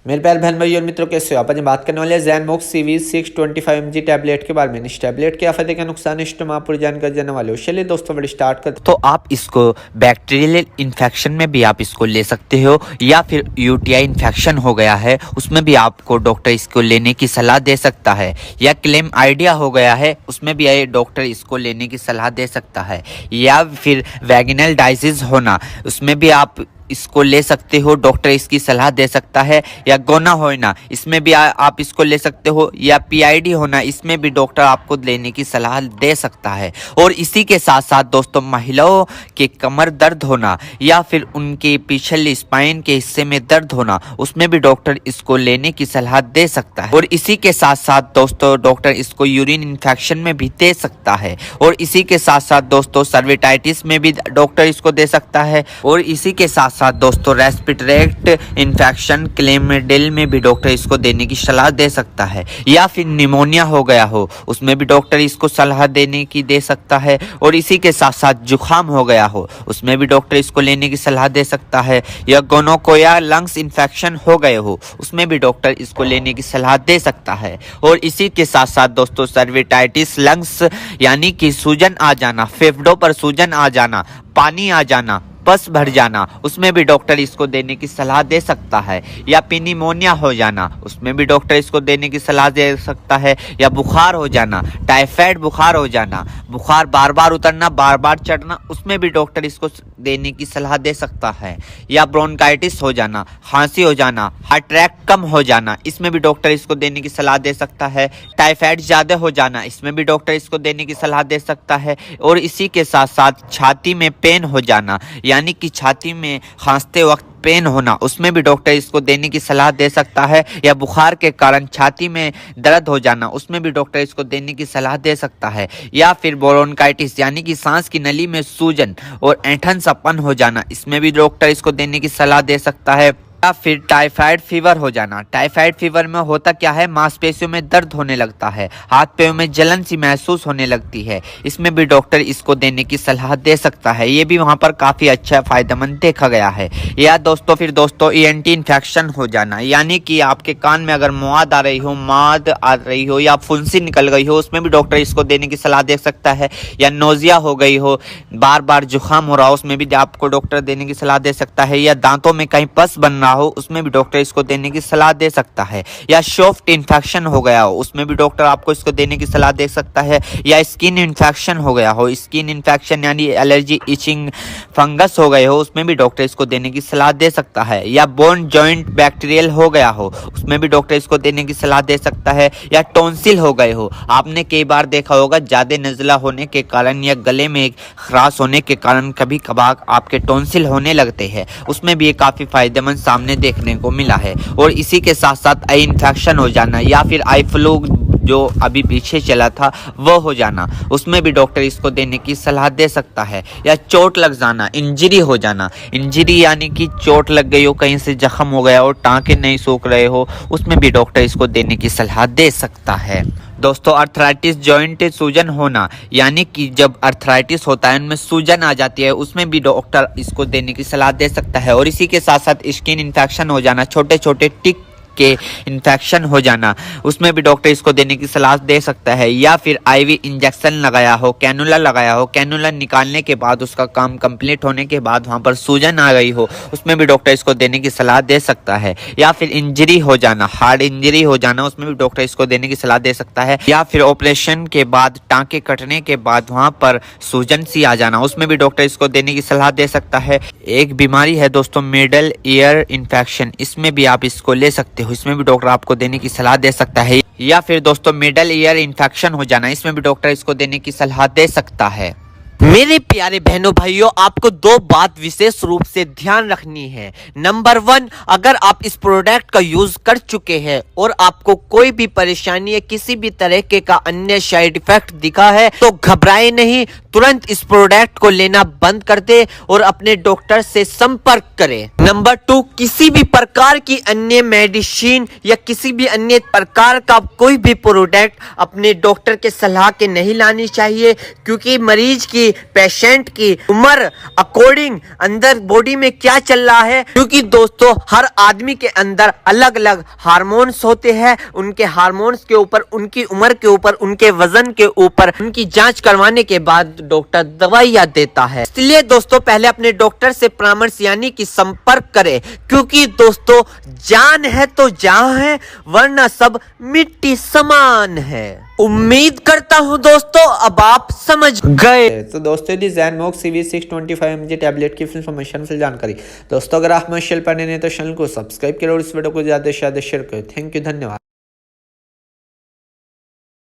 मेरे प्यारे बहन भाई और मित्रों, कैसे हो आप? आज बात करने वाले हैं जैनमोक्स CV625mg टैबलेट के बारे में। इस टैबलेट के फायदे का नुकसान इस आप पूरी जानकारी जानने वाले हो। चलिए दोस्तों, बड़ी स्टार्ट करते। तो आप इसको बैक्टीरियल इन्फेक्शन में भी आप इसको ले सकते हो, या फिर यूटीआई इन्फेक्शन हो गया है उसमें भी आपको डॉक्टर इसको लेने की सलाह दे सकता है, या क्लेम आइडिया हो गया है उसमें भी डॉक्टर इसको लेने की सलाह दे सकता है, या फिर वैगिनल डाइजिस होना उसमें भी आप इसको ले सकते हो, डॉक्टर इसकी सलाह दे सकता है, या गोना होना इसमें भी आप इसको ले सकते हो, या पीआईडी होना इसमें भी डॉक्टर आपको लेने की सलाह दे सकता है। और इसी के साथ साथ दोस्तों, महिलाओं के कमर दर्द होना या फिर उनके पिछले स्पाइन के हिस्से में दर्द होना उसमें भी डॉक्टर इसको लेने की सलाह दे सकता है। और इसी के साथ साथ दोस्तों, डॉक्टर इसको यूरिन इन्फेक्शन में भी दे सकता है। और इसी के साथ साथ दोस्तों, सर्विटाइटिस में भी डॉक्टर इसको दे सकता है। और इसी के साथ साथ दोस्तों, रेस्पिरेटरी इन्फेक्शन क्लेमिडियल में भी डॉक्टर इसको देने की सलाह दे सकता है, या फिर निमोनिया हो गया हो उसमें भी डॉक्टर इसको सलाह देने की दे सकता है। और इसी के साथ साथ जुखाम हो गया हो उसमें भी डॉक्टर इसको लेने की सलाह दे सकता है, या गोनोकोया लंग्स इन्फेक्शन हो गए हो उसमें भी डॉक्टर इसको लेने की सलाह दे सकता है। और इसी के साथ साथ दोस्तों, सर्विटाइटिस लंग्स यानी कि सूजन आ जाना, फेफड़ों पर सूजन आ जाना, पानी आ जाना, पस भर जाना उसमें भी डॉक्टर इसको देने की सलाह दे सकता है, या निमोनिया हो जाना उसमें भी डॉक्टर इसको देने की सलाह दे सकता है, या बुखार हो जाना, टाइफाइड बुखार हो जाना, बुखार बार बार उतरना, बार बार चढ़ना उसमें भी डॉक्टर इसको देने की सलाह दे सकता है, या ब्रोंकाइटिस हो जाना, खांसी हो जाना, हार्ट अटैक कम हो जाना इसमें भी डॉक्टर इसको देने की सलाह दे सकता है, टाइफाइड ज़्यादा हो जाना इसमें भी डॉक्टर इसको देने की सलाह दे सकता है। और इसी के साथ साथ छाती में पेन हो जाना यानी कि छाती में खांसते वक्त पेन होना उसमें भी डॉक्टर इसको देने की सलाह दे सकता है, या बुखार के कारण छाती में दर्द हो जाना उसमें भी डॉक्टर इसको देने की सलाह दे सकता है, या फिर ब्रोंकाइटिस यानी कि सांस की नली में सूजन और ऐंठन सपन हो जाना इसमें भी डॉक्टर इसको देने की सलाह दे सकता है, या फिर टाइफाइड फीवर हो जाना। टाइफाइड फीवर में होता क्या है, मांसपेशियों में दर्द होने लगता है, हाथ पैरों में जलन सी महसूस होने लगती है, इसमें भी डॉक्टर इसको देने की सलाह दे सकता है। ये भी वहां पर काफी अच्छा फायदेमंद देखा गया है। या दोस्तों फिर दोस्तों, ईएनटी इन्फेक्शन हो जाना यानी कि आपके कान में अगर मवाद आ रही हो या फुंसी निकल गई हो उसमें भी डॉक्टर इसको देने की सलाह दे सकता है, या नोजिया हो गई हो, बार बार जुकाम हो रहा हो उसमें भी आपको डॉक्टर देने की सलाह दे सकता है, या दांतों में कहीं पस बनना हो उसमें भी डॉक्टर इसको देने की सलाह दे सकता है, या सॉफ्ट इन्फेक्शन हो गया हो उसमें भी डॉक्टर आपको इसको देने की सलाह दे सकता है, या स्किन इन्फेक्शन हो गया हो, स्किन इन्फेक्शन यानी एलर्जी, इचिंग, फंगस हो गए हो उसमें भी डॉक्टर इसको देने की सलाह दे सकता है, या बोन जॉइंट बैक्टीरियल हो गया हो उसमें भी डॉक्टर इसको देने की सलाह दे सकता है, या टॉन्सिल हो गए हो। आपने कई बार देखा होगा ज्यादा नज़ला होने के कारण या गले में खराश होने के कारण कभी कभार आपके टॉन्सिल होने लगते हैं, उसमें भी ये काफी फायदेमंद सामने देखने को मिला है। और इसी के साथ साथ आई इन्फेक्शन हो जाना, या फिर आई फ्लू जो अभी पीछे चला था वो हो जाना उसमें भी डॉक्टर इसको देने की सलाह दे सकता है, या चोट लग जाना, इंजरी हो जाना, इंजरी यानी कि चोट लग गई हो, कहीं से जख्म हो गया हो, टांके नहीं सूख रहे हो उसमें भी डॉक्टर इसको देने की सलाह दे सकता है। दोस्तों, अर्थराइटिस जॉइंट सूजन होना यानी कि जब अर्थराइटिस होता है उनमें सूजन आ जाती है उसमें भी डॉक्टर इसको देने की सलाह दे सकता है। और इसी के साथ साथ स्किन इन्फेक्शन हो जाना, छोटे छोटे टिक के इन्फेक्शन हो जाना उसमें भी डॉक्टर इसको देने की सलाह दे सकता है, या फिर आईवी इंजेक्शन लगाया हो, कैनुला लगाया हो, कैनुला निकालने के बाद उसका काम कंप्लीट होने के बाद वहां पर सूजन आ गई हो उसमें भी डॉक्टर इसको देने की सलाह दे सकता है, या फिर इंजरी हो जाना, हार्ड इंजरी हो जाना उसमें भी डॉक्टर इसको देने की सलाह दे सकता है, या फिर ऑपरेशन के बाद टांके कटने के बाद वहां पर सूजन सी आ जाना उसमें भी डॉक्टर इसको देने की सलाह दे सकता है। एक बीमारी है दोस्तों, मिडल ईयर इन्फेक्शन, इसमें भी आप इसको ले सकते हो, इसमें भी डॉक्टर आपको देने की सलाह दे सकता है। या फिर दोस्तों, मिडल ईयर इन्फेक्शन हो जाना इसमें भी डॉक्टर इसको देने की सलाह दे सकता है। मेरे प्यारे बहनों भाइयों, आपको दो बात विशेष रूप से ध्यान रखनी है। नंबर 1, अगर आप इस प्रोडक्ट का यूज कर चुके हैं और आपको कोई भी परेशानी या किसी भी तरह के का अन्य साइड इफेक्ट दिखा है तो घबराए नहीं, तुरंत इस प्रोडक्ट को लेना बंद कर दे और अपने डॉक्टर से संपर्क करें। नंबर 2, किसी भी प्रकार की अन्य मेडिसिन या किसी भी अन्य प्रकार का कोई भी प्रोडक्ट अपने डॉक्टर के सलाह के नहीं लानी चाहिए, क्योंकि मरीज की, पेशेंट की उम्र अकॉर्डिंग अंदर बॉडी में क्या चल रहा है, क्योंकि दोस्तों हर आदमी के अंदर अलग अलग हार्मोन्स होते हैं। उनके हार्मोन्स के ऊपर, उनकी उम्र के ऊपर, उनके वजन के ऊपर उनकी जांच करवाने के बाद डॉक्टर दवाइयां देता है। इसलिए दोस्तों पहले अपने डॉक्टर से परामर्श यानी कि संपर्क करें, क्योंकि दोस्तों जान है तो जहां है, वरना सब मिट्टी समान है। उम्मीद करता हूं दोस्तों अब आप समझ गए। तो दोस्तों यदि जैनमोक्स CV625 mg टैबलेट की इन्फॉर्मेशन फिल जानकारी दोस्तों अगर आप हमारे चैनल पर नए हैं तो चैनल को सब्सक्राइब करें और इस वीडियो को ज्यादा से ज्यादा शेयर करें। थैंक यू, धन्यवाद।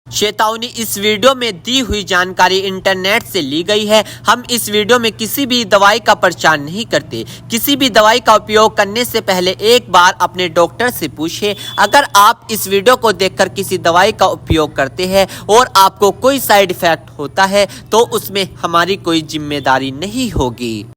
चेतावनी, इस वीडियो में दी हुई जानकारी इंटरनेट से ली गई है। हम इस वीडियो में किसी भी दवाई का प्रचार नहीं करते। किसी भी दवाई का उपयोग करने से पहले एक बार अपने डॉक्टर से पूछें। अगर आप इस वीडियो को देखकर किसी दवाई का उपयोग करते हैं और आपको कोई साइड इफेक्ट होता है तो उसमें हमारी कोई जिम्मेदारी नहीं होगी।